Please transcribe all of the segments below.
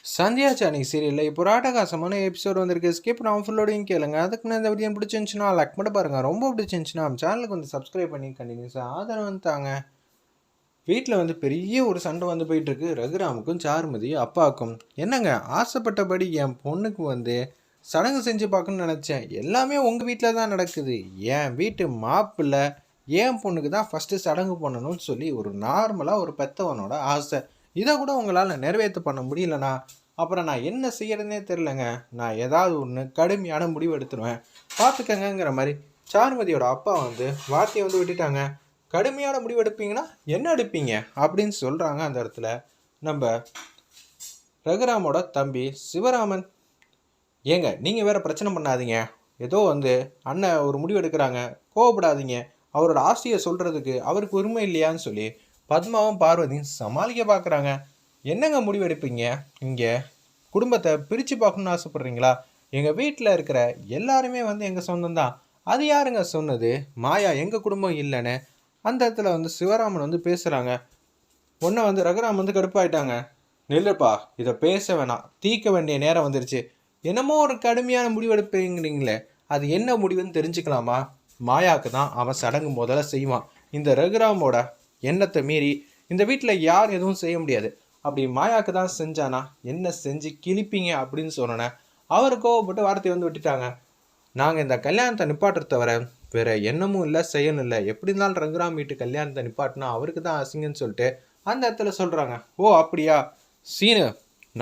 சந்தியா சானி சீரியலில் இப்போ ஒரு ஆட்டகாசமான எபிசோட் வந்திருக்கு. ஸ்கிப் நான் ஃபுல்லோடையும் கேளுங்க. அதுக்கு நான் இந்த வீடியோ பிடிச்சிருந்துச்சுன்னா லைக் மட்டும் பாருங்கள். ரொம்ப பிடிச்சிருந்துச்சுன்னா நம்ம சேனலுக்கு வந்து சப்ஸ்கிரைப் பண்ணி கண்டினியூஸாக ஆதரவு வந்துட்டாங்க. வீட்டில் வந்து பெரிய ஒரு சண்டை வந்து போயிட்டுருக்கு ரகுராமுக்கும் சாருமதி அப்பாவுக்கும். என்னங்க ஆசைப்பட்டபடி என் பொண்ணுக்கு வந்து சடங்கு செஞ்சு பார்க்கணும்னு நினச்சேன். எல்லாமே உங்கள் வீட்டில் தான் நடக்குது. என் வீட்டு மாப்பிள்ளை என் பொண்ணுக்கு தான் ஃபஸ்ட்டு சடங்கு பண்ணணும்னு சொல்லி ஒரு நார்மலாக ஒரு பெத்தவனோட ஆசை. இதை கூட உங்களால் நிறைவேற்ற பண்ண முடியலண்ணா அப்புறம் நான் என்ன செய்யறதுனே தெரிலங்க. நான் ஏதாவது ஒன்று கடுமையான முடிவு எடுத்துருவேன் பார்த்துக்கங்கிற மாதிரி சாருமதியோட அப்பா வந்து வார்த்தையை வந்து விட்டுட்டாங்க. கடுமையான முடிவு எடுப்பீங்கன்னா என்ன எடுப்பீங்க அப்படின்னு சொல்கிறாங்க. அந்த இடத்துல நம்ம ரகுராமோட தம்பி சிவராமன், ஏங்க நீங்கள் வேறு பிரச்சனை பண்ணாதீங்க. ஏதோ வந்து அண்ணன் ஒரு முடிவு எடுக்கிறாங்க, கோவப்படாதீங்க. அவரோட ஆசையை சொல்கிறதுக்கு அவருக்கு உரிமை இல்லையான்னு சொல்லி பத்மாவும் பார்வதியும் சமாளிக்க பார்க்குறாங்க. என்னங்க முடிவு எடுப்பீங்க? இங்கே குடும்பத்தை பிரித்து பார்க்கணுன்னு ஆசைப்பட்றீங்களா? எங்கள் வீட்டில் இருக்கிற எல்லாருமே வந்து எங்கள் சொந்தம் தான். அது யாருங்க சொன்னது மாயா எங்கள் குடும்பம் இல்லைன்னு? அந்த இடத்துல வந்து சிவராமன் வந்து பேசுகிறாங்க. ஒன்றை வந்து ரகுராம் வந்து கடுப்பாயிட்டாங்க. நில்லுப்பா, இதை பேச வேணாம், தீர்க்க வேண்டிய நேரம் வந்துருச்சு. என்னமோ ஒரு கடுமையான முடிவு எடுப்பீங்களே, அது என்ன முடிவுன்னு தெரிஞ்சுக்கலாமா? மாயாவுக்கு தான் அவன் சடங்கு முதல்ல செய்வான். இந்த ரகுராமோட எண்ணத்தை மீறி இந்த வீட்டில் யார் எதுவும் செய்ய முடியாது. அப்படி மாயாவுக்கு தான் செஞ்சானா என்ன செஞ்சு கிழிப்பீங்க அப்படின்னு சொன்னேன். அவர் கோவப்பட்டு வார்த்தையை வந்து விட்டுட்டாங்க. நாங்கள் இந்த கல்யாணத்தை நிப்பாட்டுற தவிர வேற எண்ணமும் இல்லை செய்யணும் இல்லை. எப்படி இருந்தாலும் ரகுராம் வீட்டு கல்யாணத்தை நிப்பாட்டினா அவருக்கு தான் அசிங்கன்னு சொல்லிட்டு அந்த இடத்துல சொல்கிறாங்க. ஓ அப்படியா சீனு,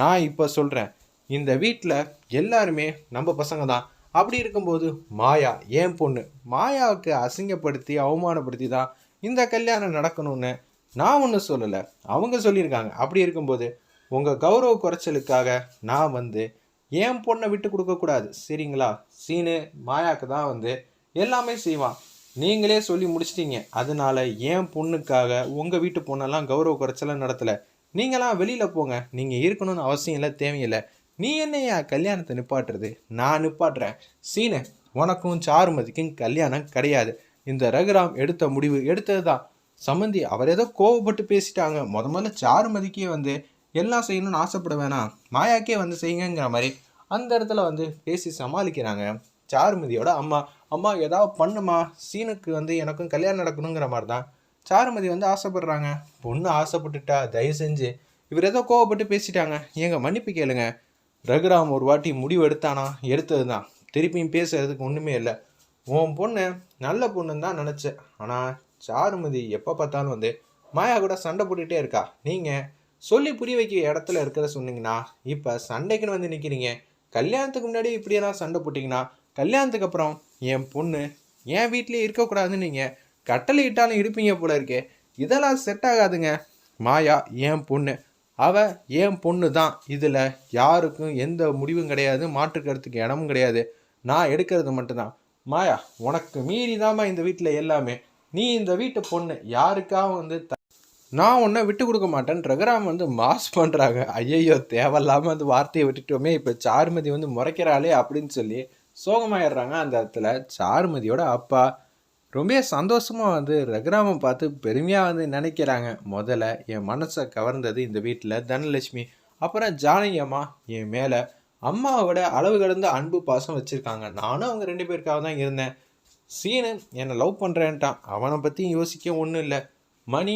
நான் இப்போ சொல்கிறேன், இந்த வீட்டில் எல்லாருமே நம்ம பசங்க தான். அப்படி இருக்கும்போது மாயா ஏன் பொண்ணு, மாயாவுக்கு அசிங்கப்படுத்தி அவமானப்படுத்தி தான் இந்த கல்யாணம் நடக்கணும்னு நான் ஒன்றும் சொல்லலை, அவங்க சொல்லியிருக்காங்க. அப்படி இருக்கும்போது உங்கள் கௌரவ குறைச்சலுக்காக நான் வந்து என் பொண்ணை விட்டு கொடுக்கக்கூடாது சரிங்களா? சீனு மாயாவுக்கு தான் வந்து எல்லாமே செய்வான். நீங்களே சொல்லி முடிச்சிட்டீங்க. அதனால என் பொண்ணுக்காக உங்கள் வீட்டு பொண்ணெல்லாம் கௌரவ குறைச்சலாம் நடத்தலை. நீங்களாம் வெளியில் போங்க, நீங்கள் இருக்கணும்னு அவசியம் இல்லை, தேவையில்லை. நீ என்னையா கல்யாணத்தை நிப்பாட்டுறது? நான் நிப்பாட்டுறேன். சீனு, உனக்கும் சாருமதிக்கும் கல்யாணம் கிடையாது. இந்த ரகுராம் எடுத்த முடிவு எடுத்தது தான். சம்மந்தி அவர் ஏதோ கோவப்பட்டு பேசிட்டாங்க. முதல்ல சாருமதிக்கே வந்து எல்லாம் செய்யணும்னு ஆசைப்பட வேணாம், மாயாக்கே வந்து செய்யுங்கிற மாதிரி அந்த இடத்துல வந்து பேசி சமாளிக்கிறாங்க. சாருமதியோட அம்மா, அம்மா ஏதாவது பண்ணுமா, சீனுக்கு வந்து எனக்கும் கல்யாணம் நடக்கணுங்கிற மாதிரி தான் சாருமதி வந்து ஆசைப்படுறாங்க. பொண்ணு ஆசைப்பட்டுட்டா தயவு செஞ்சு, இவர் ஏதோ கோவப்பட்டு பேசிட்டாங்க, எங்க மன்னிப்பு கேளுங்க. ரகுராம் ஒரு வாட்டி முடிவு எடுத்தானா எடுத்தது தான், திருப்பியும் பேசுறதுக்கு ஒன்றுமே இல்லை. உன் பொண்ணு நல்ல பொண்ணுன்னு தான் நினச்சேன். ஆனால் சாருமதி எப்போ பார்த்தாலும் வந்து மாயா கூட சண்டை போட்டுகிட்டே இருக்கா. நீங்கள் சொல்லி புரிய வைக்க இடத்துல இருக்கிற சொன்னீங்கன்னா இப்போ சண்டைக்குன்னு வந்து நிற்கிறீங்க. கல்யாணத்துக்கு முன்னாடி இப்படியெல்லாம் சண்டை போட்டிங்கன்னா கல்யாணத்துக்கு அப்புறம் என் பொண்ணு என் வீட்லேயே இருக்கக்கூடாதுன்னு நீங்கள் கட்டளை இட்டாலும் இருப்பீங்க போல இருக்கே. இதெல்லாம் செட் ஆகாதுங்க. மாயா என் பொண்ணு, அவள் என் பொண்ணு தான். இதில் யாருக்கும் எந்த முடிவும் கிடையாது, மாற்று கருத்துக்கு இடமும் கிடையாது. நான் எடுக்கிறது மட்டும்தான். மாயா, உனக்கு மீறி தாம்மா இந்த வீட்டில் எல்லாமே. நீ இந்த வீட்டு பொண்ணு, யாருக்காக வந்து நான் உன்னை விட்டு கொடுக்க மாட்டேன். ரகுராம் வந்து மாஸ் பண்ணுறாங்க. ஐயையோ, தேவையில்லாமல் அந்த வார்த்தையை விட்டுட்டோமே, இப்போ சாருமதி வந்து முறைக்கிறாளே அப்படின்னு சொல்லி சோகமாயிடுறாங்க. அந்த இடத்துல சாருமதியோட அப்பா ரொம்ப சந்தோஷமாக வந்து ரகுராமை பார்த்து பெருமையாக வந்து நினைக்கிறாங்க. முதல்ல என் மனசை கவர்ந்தது இந்த வீட்டில் தனலட்சுமி, அப்புறம் ஜானகி அம்மா என் மேலே அம்மாவோட அளவு கடந்த அன்பு பாசம் வச்சுருக்காங்க. நானும் அவங்க 2 பேருக்காக தான் இருந்தேன். சீனு என்னை லவ் பண்ணுறேன்ட்டான், அவனை பற்றியும் யோசிக்க ஒன்றும் இல்லை. மணி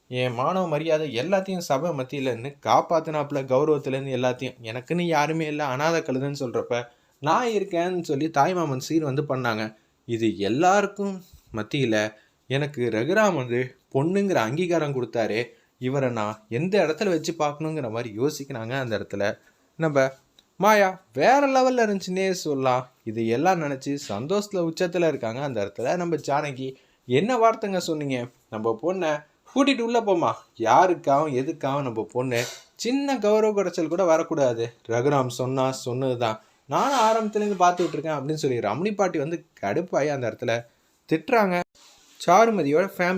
என் மானவ மரியாதை எல்லாத்தையும் சபை மத்தியிலேருந்து காப்பாற்றினாப்புல, கௌரவத்துலேருந்து எல்லாத்தையும். எனக்குன்னு யாருமே இல்லை, அனாதை கழுதுன்னு சொல்கிறப்ப நான் இருக்கேன்னு சொல்லி தாய்மாமன் சீர் வந்து பண்ணாங்க. இது எல்லாருக்கும் மத்தியில் எனக்கு ரகுராம் வந்து பொண்ணுங்கிற அங்கீகாரம் கொடுத்தாரு. இவரை நான் எந்த இடத்துல வச்சு பார்க்கணுங்கிற மாதிரி யோசிக்கிறாங்க. அந்த இடத்துல நம்ம மாயா வேற லெவலில் இருந்துச்சுன்னே சொல்லலாம். இது எல்லாம் நினச்சி சந்தோஷத்தில் உச்சத்தில் இருக்காங்க. அந்த இடத்துல நம்ம ஜானகி, என்ன வார்த்தைங்க சொன்னீங்க? நம்ம பொண்ணை கூட்டிகிட்டு உள்ளே போமா, யாருக்காகவும் எதுக்காகவும் நம்ம பொண்ணு சின்ன கௌரவ குறைச்சல் கூட வரக்கூடாது. ரகுராம் சொன்னது தான், நானும் ஆரம்பத்துலேருந்து பார்த்துக்கிட்டு இருக்கேன் அப்படின்னு சொல்லி ரமணி பாட்டி வந்து கடுப்பாகி அந்த இடத்துல திட்டுறாங்க. சாருமதியோட ஃபேமிலி